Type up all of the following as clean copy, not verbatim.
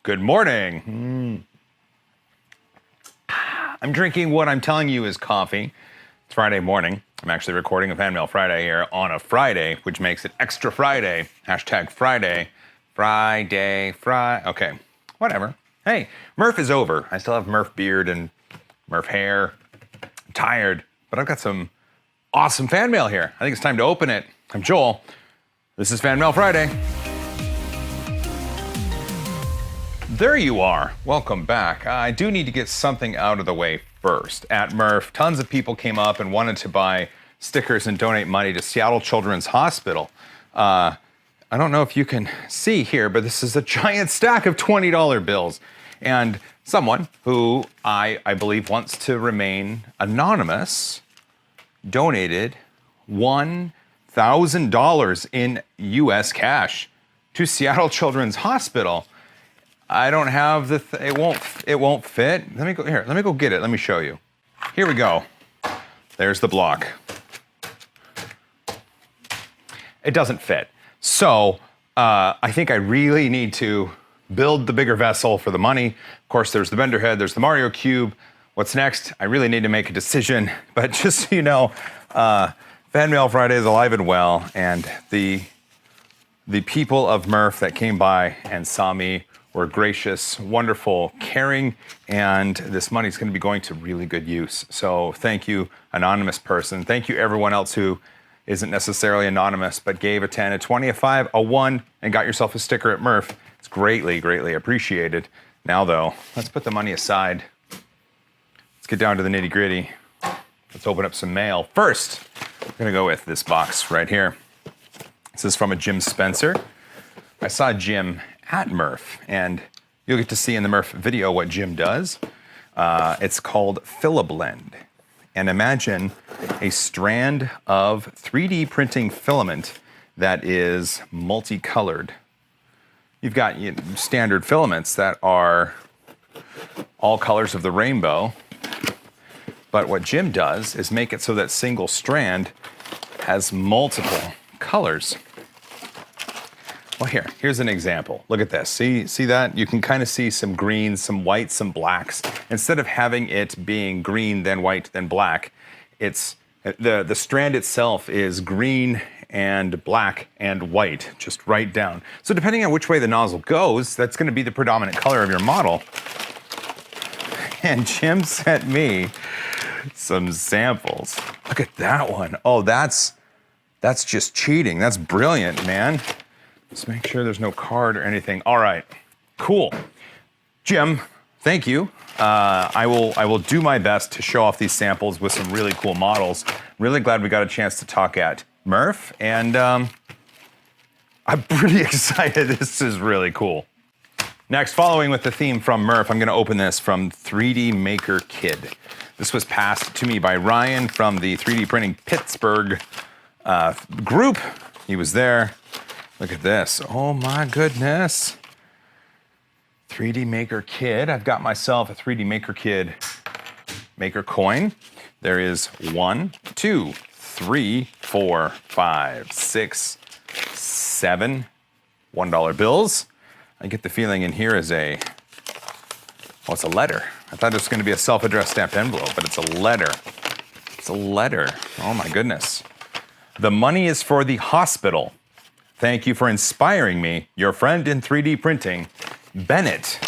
Good morning. I'm drinking what I'm telling you is coffee. It's Friday morning. I'm actually recording a Fan Mail Friday here on a Friday, which makes it extra Friday. Hashtag Friday. Okay, whatever. Hey, Murph is over. I still have Murph beard and Murph hair. I'm tired, but I've got some awesome fan mail here. I think it's time to open it. I'm Joel. This is Fan Mail Friday. There you are. Welcome back. I do need to get something out of the way first. At Murph, tons of people came up and wanted to buy stickers and donate money to Seattle Children's Hospital. I don't know if you can see here, but this is a giant stack of $20 bills. And someone who I believe wants to remain anonymous donated $1,000 in US cash to Seattle Children's Hospital. I don't have the, it won't fit. Let me go get it. Let me show you. Here we go. There's the block. It doesn't fit. So I think I really need to build the bigger vessel for the money. Of course, there's the vendor head, there's the Mario Cube. What's next? I really need to make a decision. But just so you know, Fan Mail Friday is alive and well. And the people of Murph that came by and saw me were gracious, wonderful, caring, and this money is going to be going to really good use. So thank you, anonymous person. Thank you, everyone else who isn't necessarily anonymous, but gave a 10, a 20, a 5, a 1, and got yourself a sticker at Murph. It's greatly, greatly appreciated. Now, though, let's put the money aside. Let's get down to the nitty-gritty. Let's open up some mail. First, I'm going to go with this box right here. This is from a Jim Spencer. I saw Jim at Murph, and you'll get to see in the Murph video what Jim does. It's called Filablend. And imagine a strand of 3D printing filament that is multicolored. You've got standard filaments that are all colors of the rainbow, but what Jim does is make it so that single strand has multiple colors. Well, here's an example. Look at this. See that? You can kind of see some greens, some whites, some blacks. Instead of having it being green, then white, then black, it's the strand itself is green and black and white, just right down. So depending on which way the nozzle goes, that's going to be the predominant color of your model. And Jim sent me some samples. Look at that one. Oh, that's just cheating. That's brilliant, man. Let's make sure there's no card or anything. All right, cool. Jim, thank you. I will do my best to show off these samples with some really cool models. Really glad we got a chance to talk at Murph, and I'm pretty excited. This is really cool. Next, following with the theme from Murph, I'm going to open this from 3D Maker Kid. This was passed to me by Ryan from the 3D Printing Pittsburgh group. He was there. Look at this. Oh my goodness. 3D Maker Kid. I've got myself a 3D Maker Kid Maker coin. There is 1, 2, 3, 4, 5, 6, 7 $1 bills. I get the feeling in here is it's a letter. I thought it was going to be a self-addressed stamped envelope, but it's a letter. It's a letter. Oh my goodness. The money is for the hospital. Thank you for inspiring me, your friend in 3D printing, Bennett.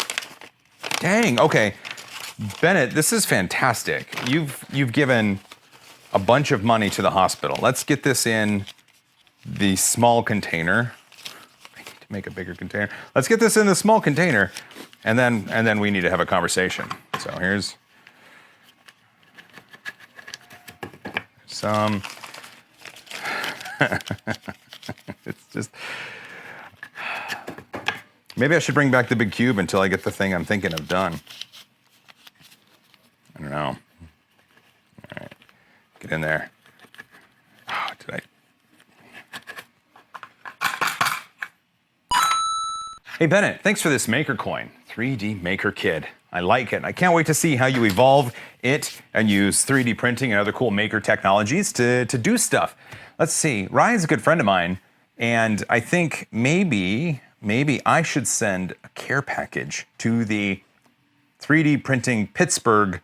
Dang, okay. Bennett, this is fantastic. You've given a bunch of money to the hospital. Let's get this in the small container. I need to make a bigger container. Let's get this in the small container, and then we need to have a conversation. So here's some. It's just, maybe I should bring back the big cube until I get the thing I'm thinking of done. I don't know. All right, get in there. Oh, Hey Bennett, thanks for this Maker coin, 3D Maker Kid. I like it. I can't wait to see how you evolve it and use 3D printing and other cool maker technologies to do stuff. Let's see. Ryan's a good friend of mine, and I think maybe maybe I should send a care package to the 3D Printing Pittsburgh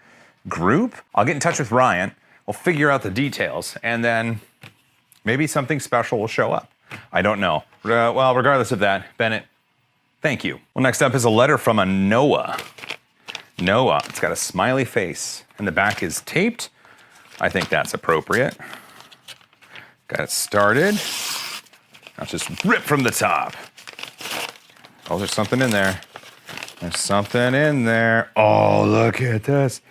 group. I'll get in touch with Ryan. We'll figure out the details, and then maybe something special will show up. I don't know. Well, regardless of that, Bennett, thank you. Well, next up is a letter from a Noah. Noah, it's got a smiley face, and the back is taped. I think that's appropriate. Got it started. Now just rip from the top. Oh, there's something in there. There's something in there. Oh, look at this.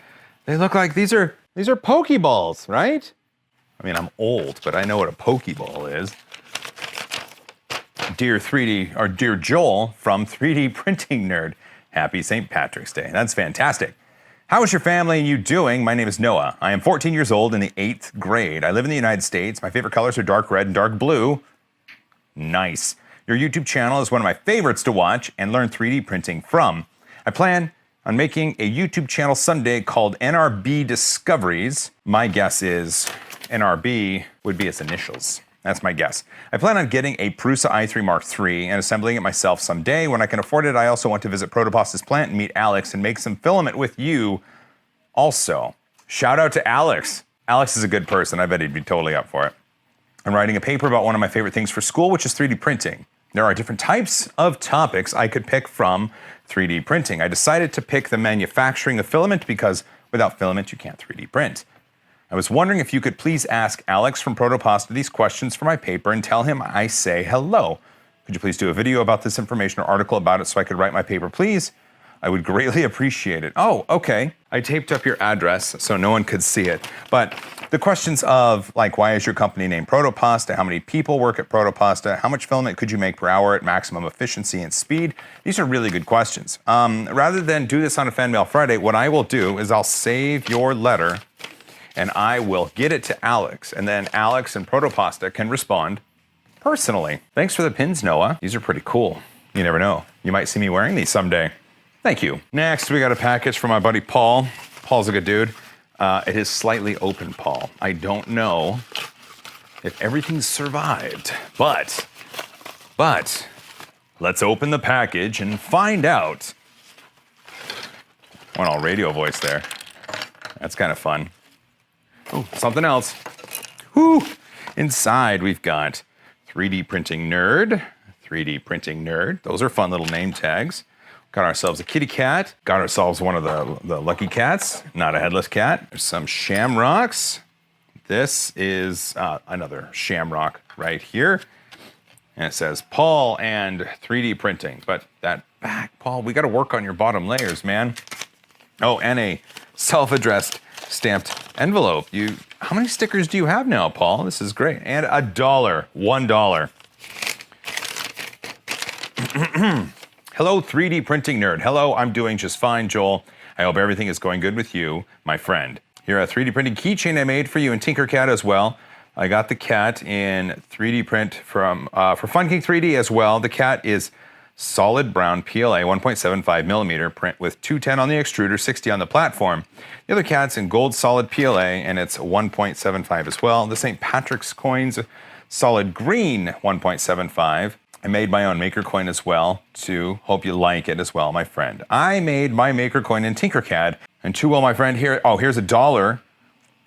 They look like these are Pokeballs, right? I mean, I'm old, but I know what a Pokeball is. Dear Joel from 3D Printing Nerd. Happy St. Patrick's Day. That's fantastic. How is your family and you doing? My name is Noah. I am 14 years old in the 8th grade. I live in the United States. My favorite colors are dark red and dark blue. Nice. Your YouTube channel is one of my favorites to watch and learn 3D printing from. I plan on making a YouTube channel someday called NRB Discoveries. My guess is NRB would be its initials. That's my guess. I plan on getting a Prusa i3 Mark III and assembling it myself someday. When I can afford it, I also want to visit Protopasta's plant and meet Alex and make some filament with you also. Shout out to Alex. Alex is a good person. I bet he'd be totally up for it. I'm writing a paper about one of my favorite things for school, which is 3D printing. There are different types of topics I could pick from 3D printing. I decided to pick the manufacturing of filament because without filament, you can't 3D print. I was wondering if you could please ask Alex from Protopasta these questions for my paper and tell him I say hello. Could you please do a video about this information or article about it so I could write my paper, please? I would greatly appreciate it. Oh, okay. I taped up your address so no one could see it. But the questions of, like, why is your company named Protopasta? How many people work at Protopasta? How much filament could you make per hour at maximum efficiency and speed? These are really good questions. Rather than do this on a Fan Mail Friday, what I will do is I'll save your letter and I will get it to Alex, and then Alex and Protopasta can respond personally. Thanks for the pins, Noah. These are pretty cool. You never know. You might see me wearing these someday. Thank you. Next, we got a package from my buddy Paul. Paul's a good dude. It is slightly open, Paul. I don't know if everything's survived, but let's open the package and find out. Went all radio voice there. That's kind of fun. Oh, something else. Whoo! Inside we've got 3D Printing Nerd. 3D Printing Nerd. Those are fun little name tags. Got ourselves a kitty cat. Got ourselves one of the lucky cats. Not a headless cat. There's some shamrocks. This is another shamrock right here. And it says Paul and 3D printing. But that back, Paul, we got to work on your bottom layers, man. Oh, and a self-addressed stamped envelope. How many stickers do you have now, Paul? This is great. And $1. $1. Hello, 3D Printing Nerd. Hello, I'm doing just fine, Joel. I hope everything is going good with you, my friend. Here, a 3D printing keychain I made for you in Tinkercad as well. I got the cat in 3D print from for FunKing 3D as well. The cat is solid brown PLA, 1.75 millimeter print with 210 on the extruder, 60 on the platform. The other cat's in gold solid PLA, and it's 1.75 as well. The St. Patrick's coins, solid green, 1.75. I made my own maker coin as well, too. Hope you like it as well, my friend. I made my maker coin in Tinkercad, and too well, my friend. Here's $1.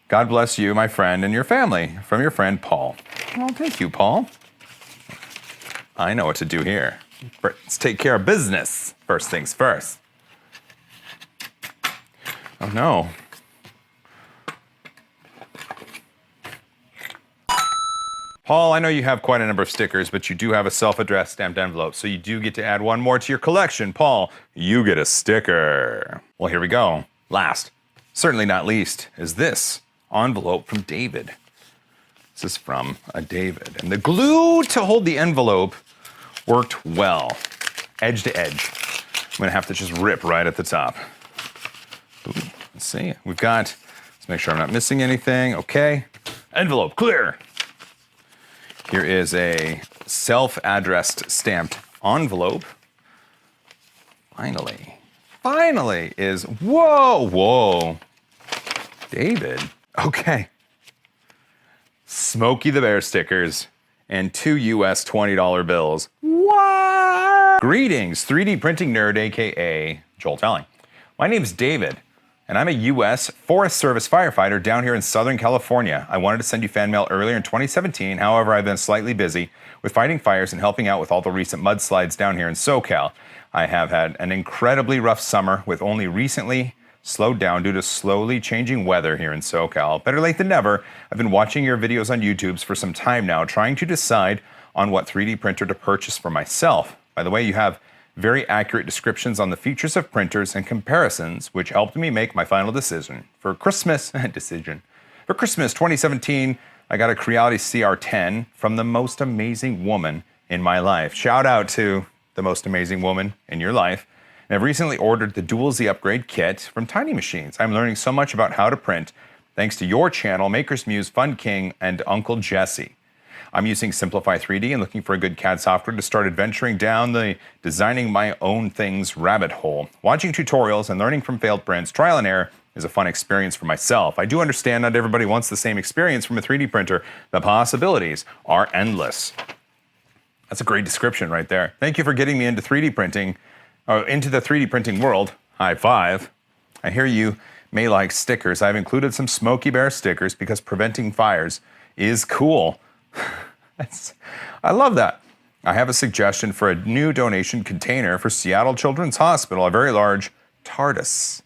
God bless you, my friend, and your family, from your friend, Paul. Well, thank you, Paul. I know what to do here. Let's take care of business. First things first. Oh, no. Paul, I know you have quite a number of stickers, but you do have a self-addressed stamped envelope, so you do get to add one more to your collection. Paul, you get a sticker. Well, here we go. Last, certainly not least, is this envelope from David. This is from a David. And the glue to hold the envelope worked well, edge to edge. I'm gonna have to just rip right at the top. Ooh, let's see, let's make sure I'm not missing anything. Okay, envelope clear. Here is a self-addressed stamped envelope. Finally is, whoa. David, okay. Smokey the Bear stickers and 2 US $20 bills. What? Greetings, 3D printing nerd, aka Joel Telling. My name's David, and I'm a U.S. Forest Service firefighter down here in Southern California. I wanted to send you fan mail earlier in 2017, however, I've been slightly busy with fighting fires and helping out with all the recent mudslides down here in SoCal. I have had an incredibly rough summer with only recently slowed down due to slowly changing weather here in SoCal. Better late than never. I've been watching your videos on YouTube for some time now, trying to decide on what 3D printer to purchase for myself. By the way, you have very accurate descriptions on the features of printers and comparisons, which helped me make my final decision. For Christmas 2017, I got a Creality CR10 from the most amazing woman in my life. Shout out to the most amazing woman in your life. And I've recently ordered the Dual Z Upgrade Kit from Tiny Machines. I'm learning so much about how to print thanks to your channel, Maker's Muse, Fun King, and Uncle Jesse. I'm using Simplify 3D and looking for a good CAD software to start adventuring down the designing my own things rabbit hole. Watching tutorials and learning from failed prints, trial and error, is a fun experience for myself. I do understand not everybody wants the same experience from a 3D printer. The possibilities are endless. That's a great description right there. Thank you for getting me into 3D printing, into the 3D printing world. High five. I hear you may like stickers. I've included some Smokey Bear stickers because preventing fires is cool. I love that. I have a suggestion for a new donation container for Seattle Children's Hospital, a very large TARDIS.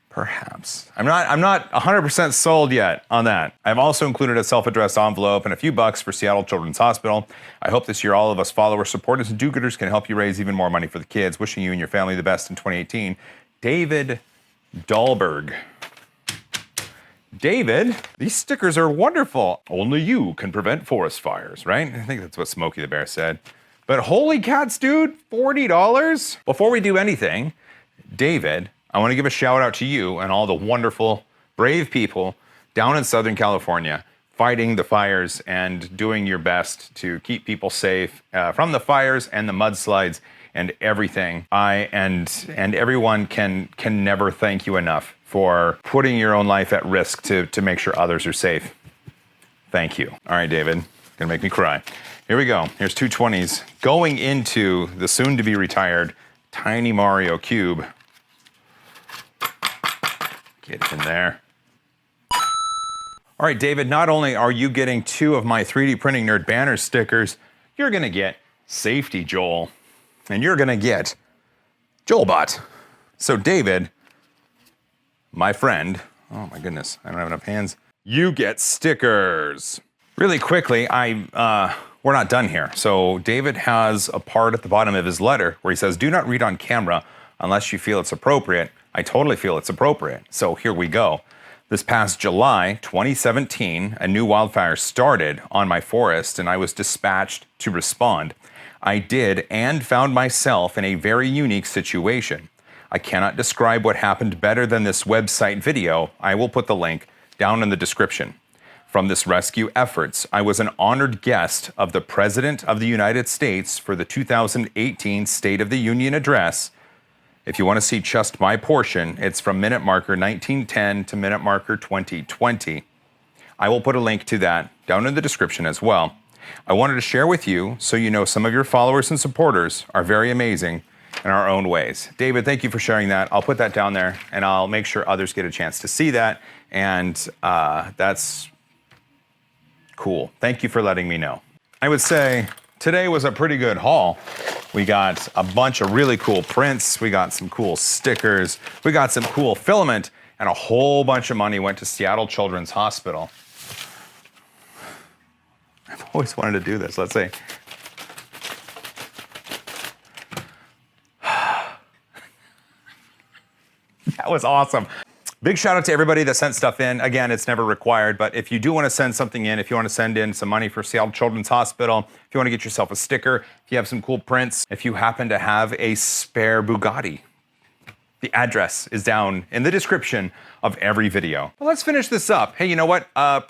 Perhaps. I'm not 100% sold yet on that. I've also included a self-addressed envelope and a few bucks for Seattle Children's Hospital. I hope this year all of us followers, supporters, and do-gooders can help you raise even more money for the kids. Wishing you and your family the best in 2018. David Dahlberg. David, these stickers are wonderful. Only you can prevent forest fires, right? I think that's what Smokey the Bear said. But holy cats, dude, $40? Before we do anything, David, I want to give a shout out to you and all the wonderful, brave people down in Southern California fighting the fires and doing your best to keep people safe from the fires and the mudslides and everything. I and everyone can never thank you enough for putting your own life at risk to make sure others are safe. Thank you. All right, David, gonna make me cry. Here we go. Here's 220s going into the soon-to-be retired Tiny Mario Cube. Get in there. All right, David, not only are you getting 2 of my 3D Printing Nerd banner stickers, you're gonna get Safety Joel, and you're gonna get Joelbot. So David, my friend, oh my goodness, I don't have enough hands. You get stickers. Really quickly, we're not done here. So David has a part at the bottom of his letter where he says, do not read on camera unless you feel it's appropriate. I totally feel it's appropriate. So here we go. This past July 2017, a new wildfire started on my forest and I was dispatched to respond. I did and found myself in a very unique situation. I cannot describe what happened better than this website video. I will put the link down in the description. From this rescue efforts, I was an honored guest of the President of the United States for the 2018 State of the Union Address. If you want to see just my portion, it's from minute marker 1910 to minute marker 2020. I will put a link to that down in the description as well. I wanted to share with you so you know some of your followers and supporters are very amazing in our own ways. David, thank you for sharing that. I'll put that down there and I'll make sure others get a chance to see that. And that's cool. Thank you for letting me know. I would say today was a pretty good haul. We got a bunch of really cool prints. We got some cool stickers. We got some cool filament, and a whole bunch of money went to Seattle Children's Hospital. I've always wanted to do this. Let's see. That was awesome. Big shout out to everybody that sent stuff in. Again, it's never required, but if you do want to send something in, if you want to send in some money for Seattle Children's Hospital, if you want to get yourself a sticker, if you have some cool prints, if you happen to have a spare Bugatti, the address is down in the description of every video. Well, let's finish this up. Hey, you know what?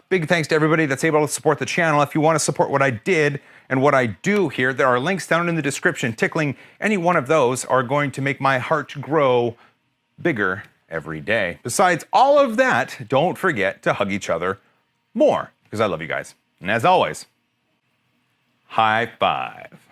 Big thanks to everybody that's able to support the channel. If you want to support what I did and what I do here, there are links down in the description. Tickling any one of those are going to make my heart grow bigger every day. Besides all of that, don't forget to hug each other more, because I love you guys. And as always, high five.